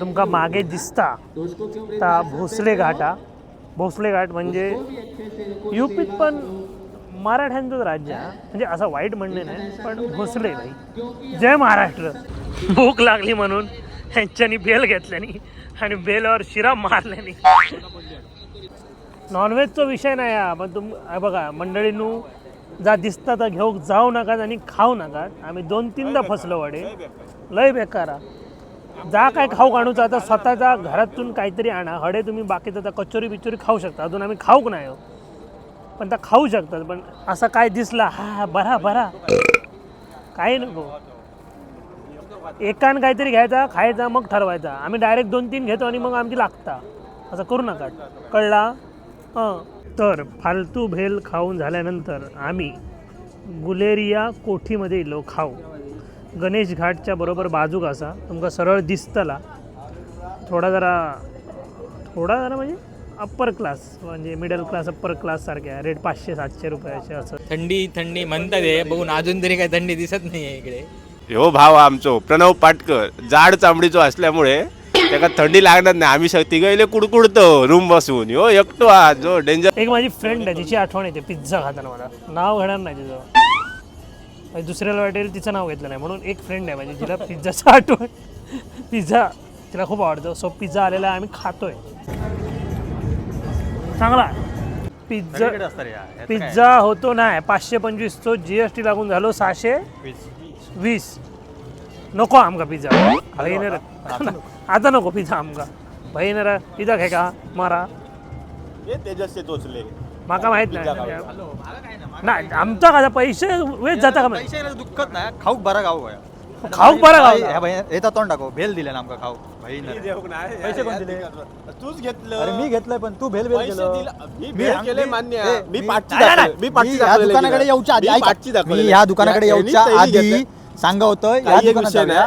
तुमका मागे दिसता ता भोसले घाट हा. भोसले घाट म्हणजे यूपीत पण मराठ्यांचंच राज्य हा. म्हणजे असं वाईट म्हणणे नाही, पण भोसले भाई जय महाराष्ट्र. भूक लागली म्हणून ह्यांच्यानी बेल घेतल्यानी आणि बेलावर शिरा मारल्यानी. नॉनव्हेजचा विषय नाही हा, पण बघा मंडळींनो, जा दिसता तर घेऊ जाऊ नका आणि खाऊ नका. आम्ही 2-3दा फसलो वडे, लय बेकार. जा काय खाऊ काढूचा आता स्वतःच्या घरातून काहीतरी आणा. हडे तुम्ही बाकीचं तर कचोरी बिचोरी खाऊ शकता, अजून आम्ही खाऊक नाही हो, पण त्या खाऊ शकतात. पण असं काय दिसला हा बरा बरा काही नको. एकान काहीतरी घ्यायचा खायचा मग ठरवायचा. आम्ही डायरेक्ट 2-3 घेतो आणि मग आमची लागता. असं करू नका, कळला? तर फालतू भेल खाऊन झाल्यानंतर आम्ही गुलेरिया कोठीमध्ये इलो खाऊ. गणेश घाटच्या बरोबर बाजूक असा तुमका सरळ दिसतला. थोडा जरा म्हणजे अप्पर क्लास, म्हणजे मिडल क्लास अप्पर क्लास सारखे. रेट 500-700 रुपयाचे असं. थंडी म्हणतात हे बघून अजून तरी काही थंडी दिसत नाही आहे इकडे. हो भाव आमचो प्रणव पाटकर जाड चामडीचो असल्यामुळे त्याला थंडी लागणार नाही. आम्ही तिघले कुडकुडतो रूम बसून. हो एकटो हा जो डेंजर. एक माझी फ्रेंड आहे, तिची आठवण येते पिझ्झा खाताना. मला नाव घेणार नाही तिचं, म्हणजे दुसऱ्याला वाटेल तिचं नाव घेतलं नाही. म्हणून एक फ्रेंड आहे माझी जिला पिझ्झाचं आठवण. पिझ्झा तिला खूप आवडतो. सो पिझ्झा आलेला आहे, आम्ही खातोय. चांगला पिझ्झा होतो नाही 525 तो GST लागून झालो 620. नको आमका पिझ्झा भाईनर आता नको पिझ्झा आमका. भाईनर पिझ्झा खाय का मारा तेजसचे टोचले माका माहित नाही. आमचा का पैसे वेस्ट जाता का? पैसे दुःखत नाही, खाऊक बरा गाव खाऊक बरा गाव येता तोंड टाको. भेल दिले ना आमका खाऊ. पैसे कोण दिले? तूच घेतलं. अरे मी घेतलंय, पण तू भेल केले मान्य. मी दुकानाकडे यायच्या आधी मी ह्या दुकानाकडे यायच्या आधी सांगा होतं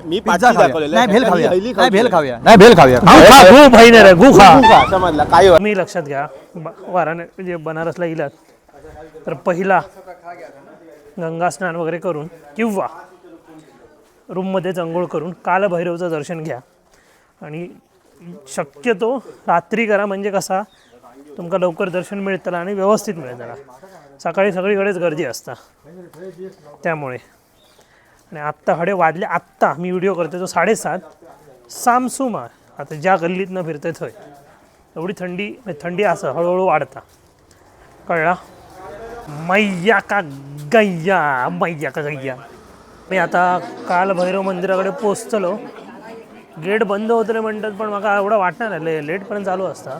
मी पाठी दाखवलेलं. नाही भेल खाऊया, नाही भेल खाऊया, नाही भेल खाऊया. काय मी लक्षात घ्या, वाराणसी म्हणजे बनारसला गेलात तर पहिला गंगा स्नान वगैरे करून किंवा रूममध्येच अंघोळ करून कालभैरवचं दर्शन घ्या. आणि शक्यतो रात्री करा, म्हणजे कसा तुमका लवकर दर्शन मिळतं आणि व्यवस्थित मिळतं. सकाळी सगळीकडेच गर्दी असता त्यामुळे. आणि आत्ता हडे वाजले, आत्ता मी व्हिडिओ करतो तो 7:30 सामसुमा. आता ज्या गल्लीतनं फिरतोय थंय एवढी थंडी असं हळूहळू वाढता. कळला? मैया का गैया. मी आता काल भैरव मंदिराकडे पोचतलो. गेट बंद होतले म्हणतात, पण मला एवढं वाटणार नाही, लेटपर्यंत चालू असता.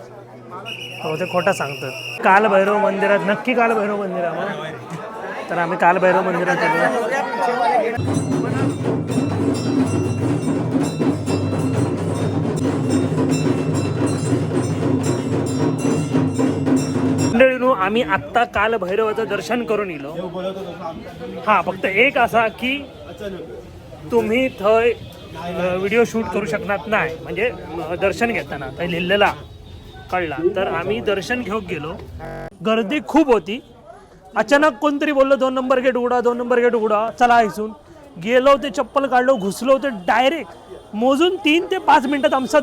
हो ते खोटा सांगतात. काल भैरव मंदिरात नक्की काल भैरव मंदिरात तर आम्ही काल भैरव मंदिरात गेलो. आम्ही आत्ता काल भैरवाचं दर्शन करून येलो. हा फक्त एक असा की तुम्ही थंय व्हिडिओ शूट करू शकणार नाही, म्हणजे दर्शन घेताना काही लिहिलेला कळला. तर आम्ही दर्शन घेऊन गेलो, गर्दी खूप होती. अचानक कोणतरी बोललो 2 नंबर गेट उघडा, चला इथून गेलो. ते चप्पल काढलो, घुसलो. ते डायरेक्ट मोजून 3 ते 5 मिनिटात आमचं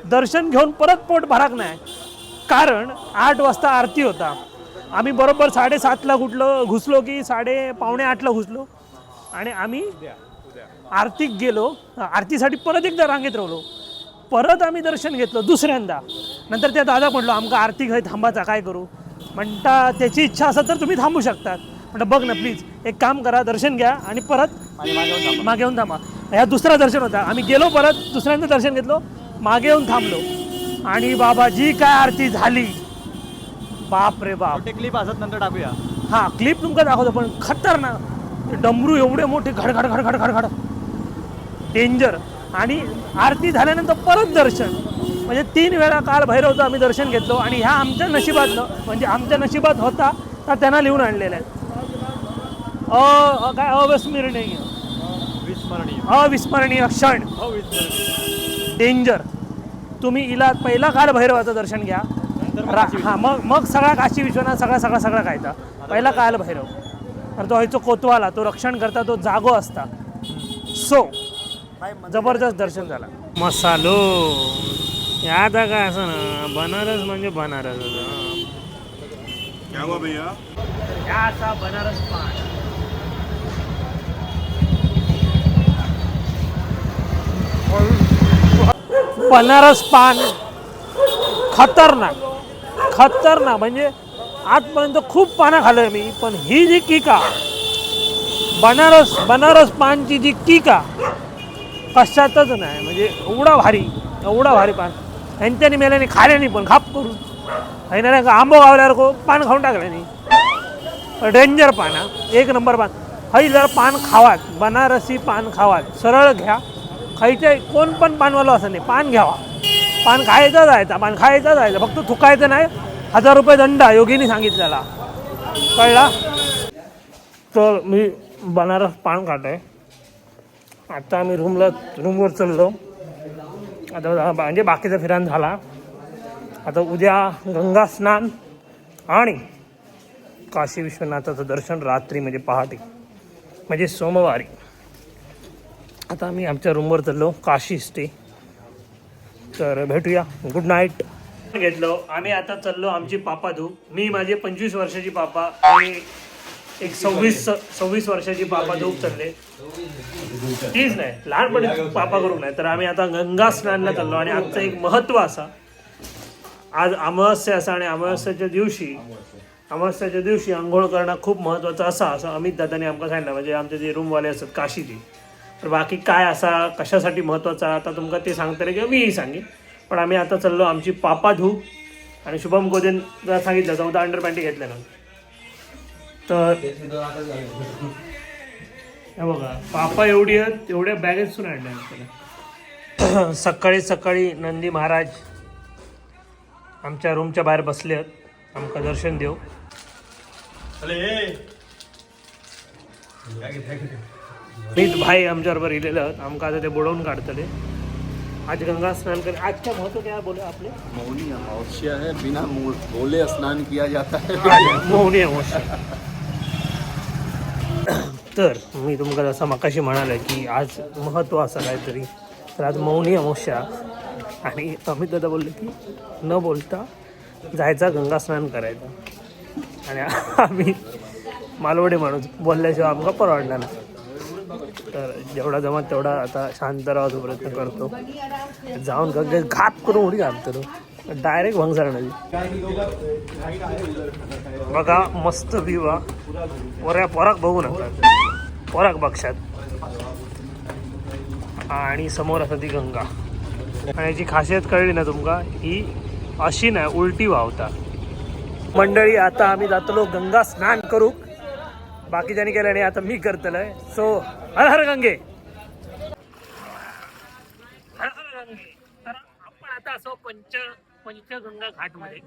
दर्शन घेऊन परत पोट भराक नाही, कारण 8 वाजता आरती होता. आम्ही बरोबर 7:30ला घुसलो की 7:45ला घुसलो. आणि आम्ही आरतीक गेलो. आरतीसाठी परत एकदा रांगेत राहिलो. परत आम्ही दर्शन घेतलं दुसऱ्यांदा. नंतर त्या दादा म्हटलो आमका आरती घरी थांबायचा, काय करू? म्हणता त्याची इच्छा असेल तर तुम्ही थांबू शकतात. म्हणता बघ ना प्लीज एक काम करा, दर्शन घ्या आणि परत मागे येऊन थांबा. ह्या दुसरा दर्शन होता. आम्ही गेलो, परत दुसऱ्यांदा दर्शन घेतलो, मागे येऊन थांबलो. आणि बाबा जी काय आरती झाली, बाप रे बाप. क्लिप असत नंतर टाकूया. हा क्लिप तुमका दाखवतो, पण खतरनाक. डमरू एवढे मोठे घड डेंजर. आणि आरती झाल्यानंतर परत दर्शन, म्हणजे 3 वेळा काल भैरवचं आम्ही दर्शन घेतलो. आणि ह्या आमच्या नशिबातनं, म्हणजे आमच्या नशिबात होता तर त्यांना लिहून आणलेलं आहे. काय अविस्मरणीय क्षण, डेंजर. तुम्ही इलात पहिला काल भैरवाचं दर्शन घ्या. हा मग सगळा काशी विश्वनाथ सगळा खायचा. पहिला काल भैरव, तर तो व्हायचो कोतवाला, तो रक्षण करता, तो जागो असता. सो जबरदस्त दर्शन झाला. मसालो याद आहे काय असं ना, बनारस म्हणजे बनारस या असा बनारस पान. बनारस पान खतरनाक खतरनाक, म्हणजे आजपर्यंत खूप पानं खाल्लं मी, पण ही जी किका बनारस पानची जी किका कशातच नाही. म्हणजे एवढा भारी पान. ह्यांच्यानी मेल्याने खाल्याने पण खाप करून ह्याने का आंबो गावल्यावर पान खाऊन टाकल्याने. डेंजर पान हा, एक नंबर पान. हई जर पान खावात, बनारसी पान खावात, सरळ घ्या. खायचे कोण पण पानवाला असं नाही, पान घ्यावा. पान खायचं जायचं फक्त थुकायचं नाही. 1000 रुपये दंड योगीने सांगितलेला, कळला. तर मी बनारस पान खातोय. आता आम्ही रूमवर चाललो. आता म्हणजे बाकीचा फिरान झाला. आता उद्या गंगा स्नान आणि काशी विश्वनाथाचं दर्शन रात्री, म्हणजे पहाटे, म्हणजे सोमवारी. आता आम्ही आमच्या रूमवर चाललो, काशी स्टे. तर भेटूया, गुड नाईट. घेतलो आम्ही. आता चाललो आमची पापा धू. मी माझे 25 वर्षाची पापा आणि एक 26 वर्षाची पापा धूप चालले. तीच नाही, लहानपणी पापा करून नाही. तर आम्ही आता गंगा स्नानला चाललो. आणि आजचं एक महत्त्व असा, आज अमावस्या असा, आणि अमावस्याच्या दिवशी आंघोळ करणं खूप महत्त्वाचं असं अमित दादाने आमका सांगितलं. म्हणजे आमचे जे रूमवाले असतात काशीची. तर बाकी काय असा कशासाठी महत्त्वाचा आता तुमका ते सांगता किंवा मीही सांगेन. पण आम्ही आता चाललो आमची पापा धूप. आणि शुभम गोदेन सांगितलं 14 अंडरपॅन्टी घेतल्या ना. तर हे बघा, पापा एवढी आहेत, तेवढ्या बॅगेतून आणल्या. सकाळी नंदी महाराज आमच्या रूमच्या बाहेर बसले आहेत, आमका दर्शन देऊ. मीत भाई आमच्याबरोबर इलेलं आहेत. आमका आता ते बुडवून काढतले. आज गंगा स्नान कर. आज क्या महत्व क्या बोले आपले? मौनी अमावस्या है, बिना बोले स्नान किया जाता है. मौनी अमावस्या. तर मी तुमका जसं मगाशी म्हणाले की आज महत्त्व असं काहीतरी. तर आज मौनी अमावस्या. आणि अमित दादा बोलले की न बोलता जायचा गंगा स्नान करायचं. आणि आम्ही मालवडी माणूस, बोलल्याशिवाय आमका परवडणार नाही. तर जेवढा जमत तेवढा आता शांत राहायचा प्रयत्न करतो. जाऊन गंगेत घात करून उडी घालतो डायरेक्ट भंगसरणाची. बघा मस्त व्ह्यू हा. पोराक बघू नका, पोराक बक्षात. आणि समोर असं ती गंगा. आणि याची खासियत कळली ना तुमका, ही अशी नाही, उलटी वाहता. मंडळी आता आम्ही जातलो गंगा स्नान करू. बाकीच्यांनी केलं नाही, आता मी करतलंय. सो हर हर गंगे, हर हर गंगे. तर आपण आता असो पंचगंगा घाटमध्ये.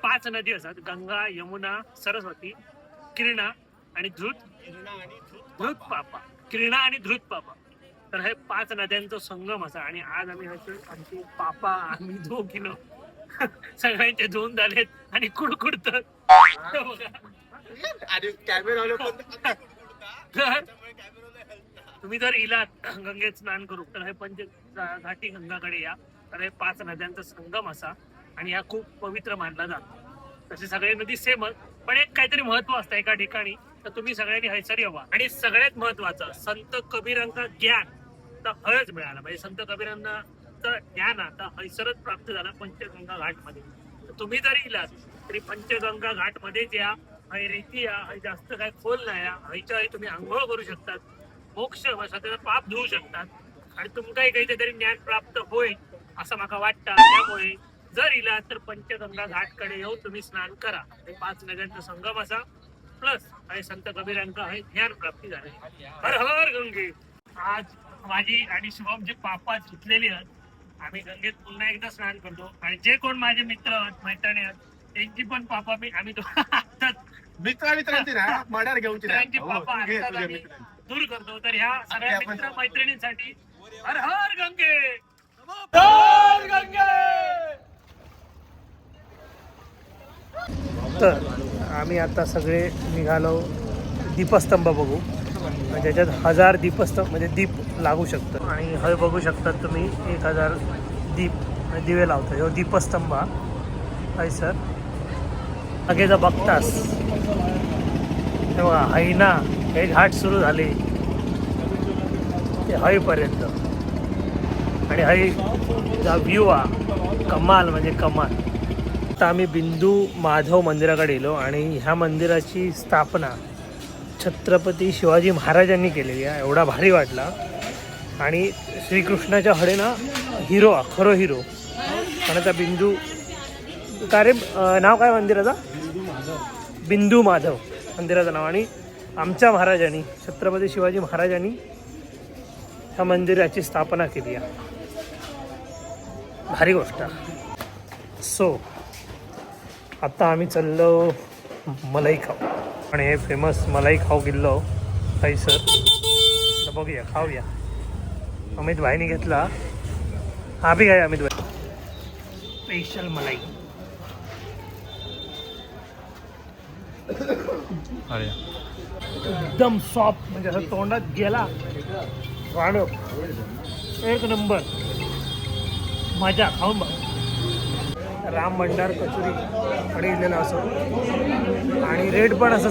5 नदी असतात, गंगा, यमुना, सरस्वती, किरणा आणि धृत पापा. तर हे 5 नद्यांचा संगम असा. आणि आज आम्ही आमची पापा आम्ही 2 किलो सगळ्यांचे धुवून झालेत आणि कुडकुडत. तुम्ही जर इलात गंगेत स्नान करू तर हे घाटी गंगाकडे या. तर हे 5 नद्यांचा संगम असा. आणि हा खूप पवित्र मानला जातो. तसे सगळे नदी सेमच, पण एक काहीतरी महत्व असतं एका ठिकाणी. तर तुम्ही सगळ्यांनी हैसर यावा. आणि सगळ्यात महत्वाचं, संत कबीरांचा ज्ञान तर हयच मिळाला. म्हणजे संत कबीरांना ज्ञान आता हैसरच प्राप्त झाला पंचगंगा घाटमध्ये. तर तुम्ही जर इलात तरी पंचगंगा घाटमध्येच या. हय रेती या, हय जास्त काय खोल नाही या. हयच्या हय तुम्ही आंघोळ करू शकतात, मोक्ष स्वतःचा पाप धुवू शकतात. आणि तुमकाही काहीतरी ज्ञान प्राप्त होईल असं मला वाटतं. त्यामुळे जर इला तर पंचगंगा घाटकडे येऊन तुम्ही स्नान करा. 5 नद्यांचा संगम असा. प्लस आणि संत कबीरांका हे ज्ञान प्राप्ती झाले. हर हर गंगे. आज माझी आणि शुभमची पापा सुचलेली आहेत. आम्ही गंगेत पुन्हा एकदा स्नान करतो. आणि जे कोण माझे मित्र आहेत, मैत्रिणी आहेत, त्यांची पण पापा आम्ही मित्रांची ना मर्डर घेऊन त्यांची पापा आम्ही दूर करतो. तर ह्या सगळ्या मित्र मैत्रिणींसाठी हर हर गंगे, हर गंगे. तर आम्ही आता सगळे निघालो दीपस्तंभ बघू. ज्याच्यात 1000 दीपस्तंभ म्हणजे दीप लागू शकतं. आणि हय बघू शकतात तुम्ही 1000 दीप दिवे लावतो. ह्यो दीपस्तंभ हय सर मागेचा बघतास तेव्हा हैना हे घाट सुरू झाले ते हयपर्यंत. आणि हय जा व्ह्यू हा कमाल म्हणजे कमाल. आता आम्ही बिंदू माधव मंदिराकडे गेलो आणि ह्या मंदिराची स्थापना छत्रपती शिवाजी महाराजांनी केलेली आहे. एवढा भारी वाटला. आणि श्रीकृष्णाच्या हडे ना हिरो खरो हिरो आणि त्या बिंदू काय रे नाव काय मंदिराचा बिंदू माधव मंदिराचं नाव. आणि आमच्या महाराजांनी छत्रपती शिवाजी महाराजांनी ह्या मंदिराची स्थापना केली आहे. भारी गोष्ट. सो आता आम्ही चाललो मलाई खाऊ आणि हे फेमस मलाई खाऊ गेलो काही सर. तर बघूया खाऊया. अमित भाईने घेतला हा बी काय अमित भाई स्पेशल मलाई. एकदम सॉफ्ट म्हणजे असं तोंडात गेला वाढव एक नंबर मजा. खाऊन बघ. राम भंडार कचोरी कडे दिलेला असो आणि रेट पण असं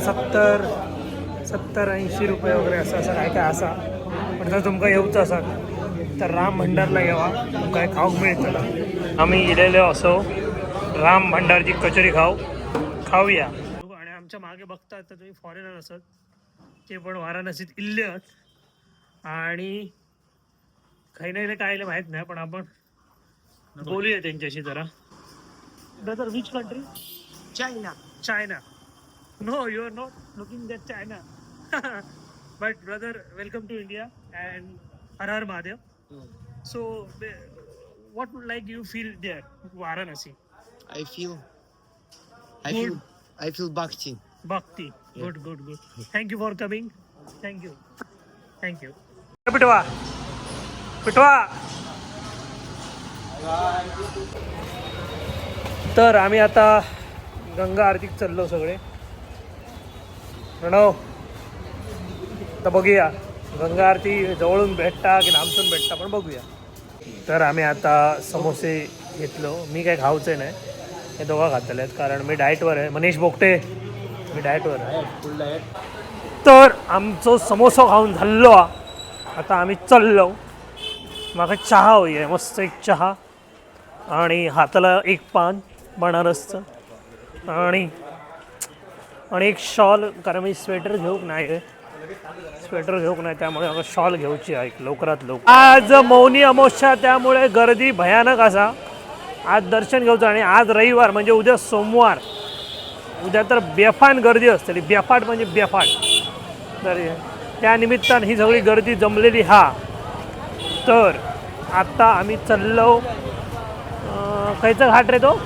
70-80 रुपये वगैरे असं काय काय असा. पण जर तुमका येऊचं असाल तर राम भंडारला येवा काय खाऊक मिळतं. आम्ही गेलेलो असो राम भंडारची कचोरी खाऊया. आणि आमच्या मागे बघतात तर तुम्ही फॉरेनर असत ते पण वाराणसीत इल्लेत आणि काही नाही काय माहीत नाही पण आपण बोलूया त्यांच्याशी जरा. Brother which country? China. No you are not looking that China. But brother welcome to India and Har Har Mahadev. So what would like you feel there Varanasi? I feel bhakti. Bhakti. Good. Thank you for coming. Thank you. पिटवा. तर आम्ही आता गंगा आरतीत चाललो सगळे. प्रणव तर बघूया गंगा आरती जवळून भेटता की लांबून भेटता पण बघूया. तर आम्ही आता समोसे घेतलो. मी काय खाऊचे नाही हे दोघा खातले आहेत कारण मी डाएटवर आहे. मनीष बोगटे मी डाएटवर आहे फुल डाएट. तर आमचं समोसा खाऊन झालो. आता आम्ही चाललो. माका चहा हवी आहे मस्त एक चहा आणि हाताला एक पान बनारसचं आणि एक शॉल कारण मी स्वेटर घेऊक नाही त्यामुळे मला शॉल घेऊची आहे लवकरात लवकर. आज मौनी अमावस्या त्यामुळे गर्दी भयानक असा. आज दर्शन घेऊचं आणि आज रविवार म्हणजे उद्या सोमवार. उद्या तर बेफान गर्दी असते. बेफाट म्हणजे बेफाट. तर त्या निमित्तानं ही सगळी गर्दी जमलेली हा. तर आता आम्ही चाललो खायचा घाट रे तो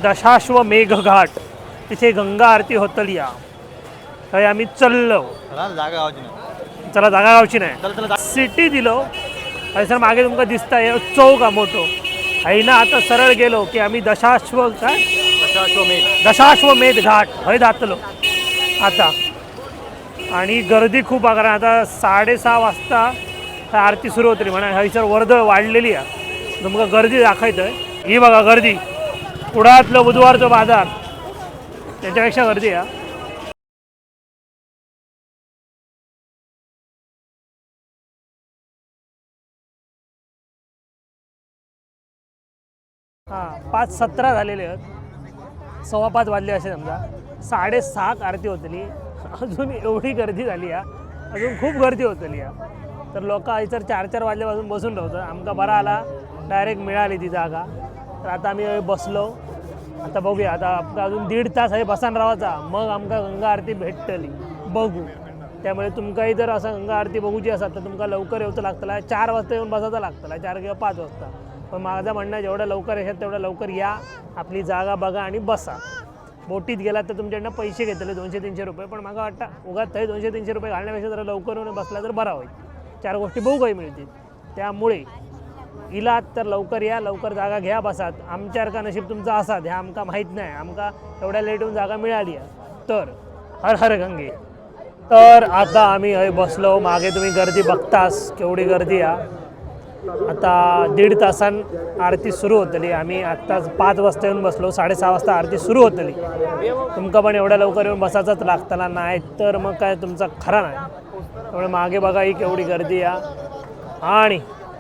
दशाश्वमेघ घाट. तिथे गंगा आरती होतली या. तर आम्ही चाललो. चला जागा गावची नाही सिटी दिलो. सर मागे तुमका दिसताय चौक मोठो आहे ना. आता सरळ गेलो की आम्ही दशाश्वमेध घाट हय जातलो आता. आणि गर्दी खूप आहे कारण आता 6:30 वाजता आरती सुरू होतली म्हणा. हयसर वर्दळ वाढलेली आहे. तुमका गर्दी दाखवतोय. ही बघा गर्दी. कुडातलं बुधवारचं बाजार त्याच्यापेक्षा गर्दी आहे. हां 5:17 झालेले आहेत. 5:15 वाजले असे समजा. 6:30 आरती होतली. अजून एवढी गर्दी झाली आहे. अजून खूप गर्दी होतली आहे. तर लोक इतर 4-4 वाजल्यापासून बसून राहतो. आमका बरा आला डायरेक्ट मिळाली ती जागा. तर आता आम्ही बसलो. आता बघूया आता आमका अजून 1.5 तास आहे बसान राहायचा मग आमका गंगा आरती भेटतली बघू. त्यामुळे तुमकाही जर असं गंगा आरती बघूची असाल तर तुमका लवकर येऊचं लागतला. 4 वाजता येऊन बसायचं लागतला 4 किंवा 5 वाजता. पण माझं म्हणणं आहे जेवढं लवकर येतात तेवढं लवकर या. आपली जागा बघा आणि बसा. बोटीत गेलात तर तुमच्याकडनं पैसे घेतले 200-300 रुपये. पण मला वाटतं उगाच तरी 200-300 रुपये घालण्यापेक्षा जरा लवकर येऊन बसला तर बरा होईल. 4 गोष्टी बघू काही मिळतील. त्यामुळे इलात तर लवकर या. लवकर जागा घ्या बसात. आमच्यासारखा नशीब तुमचा असात हे आमका माहीत नाही. आमका एवढ्या लेट होऊन जागा मिळाली आहे. तर हर हर गंगे. तर आता आम्ही हय बसलो. मागे तुम्ही गर्दी बघतास केवढी गर्दी आहे. आता 1.5 तासान आरती सुरू होतली. आम्ही आत्ताच 5 वाजता येऊन बसलो. 6:30 वाजता आरती सुरू होतली. तुमका पण एवढ्या लवकर येऊन बसायचाच लागताना नाही तर मग काय तुमचा खरा नाही. त्यामुळे मागे बघा ही केवढी गर्दी आहे. आणि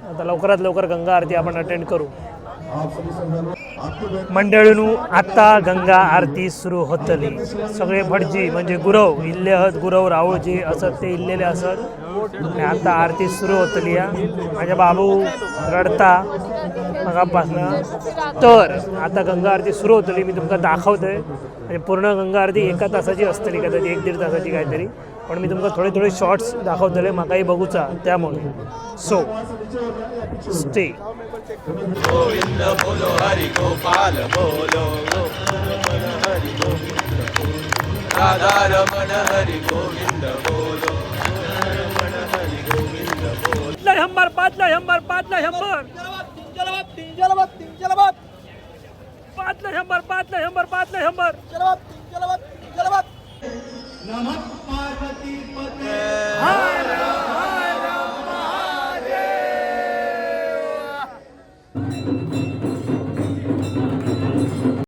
आता लवकरात लवकर गंगा आरती आपण अटेंड करू. मंडळीनू आता गंगा आरती सुरू होतली. सगळे भटजी म्हणजे गुरव इल्ले आहात. गुरव रावळजी असत ते इल्लेले असत. आणि आता आरती सुरू होतली. माझ्या बाबू रडता मगापासनं. तर आता गंगा आरती सुरू होतली. मी तुमका दाखवतोय. म्हणजे पूर्ण गंगा आरती 1 तासाची असतली कदाचित 1-1.5 तासाची काहीतरी. पण मी तुमका थोडे शॉर्ट्स दाखवतले म्हाकाही बघूचा त्यामुळे. So stay. गोविंद बोलो हरि गोपाल बोलो राधा रमण हरि गोविंद बोलो शंभर 5 शंभर 5 शंभर 5 शंभर 5 शंभर.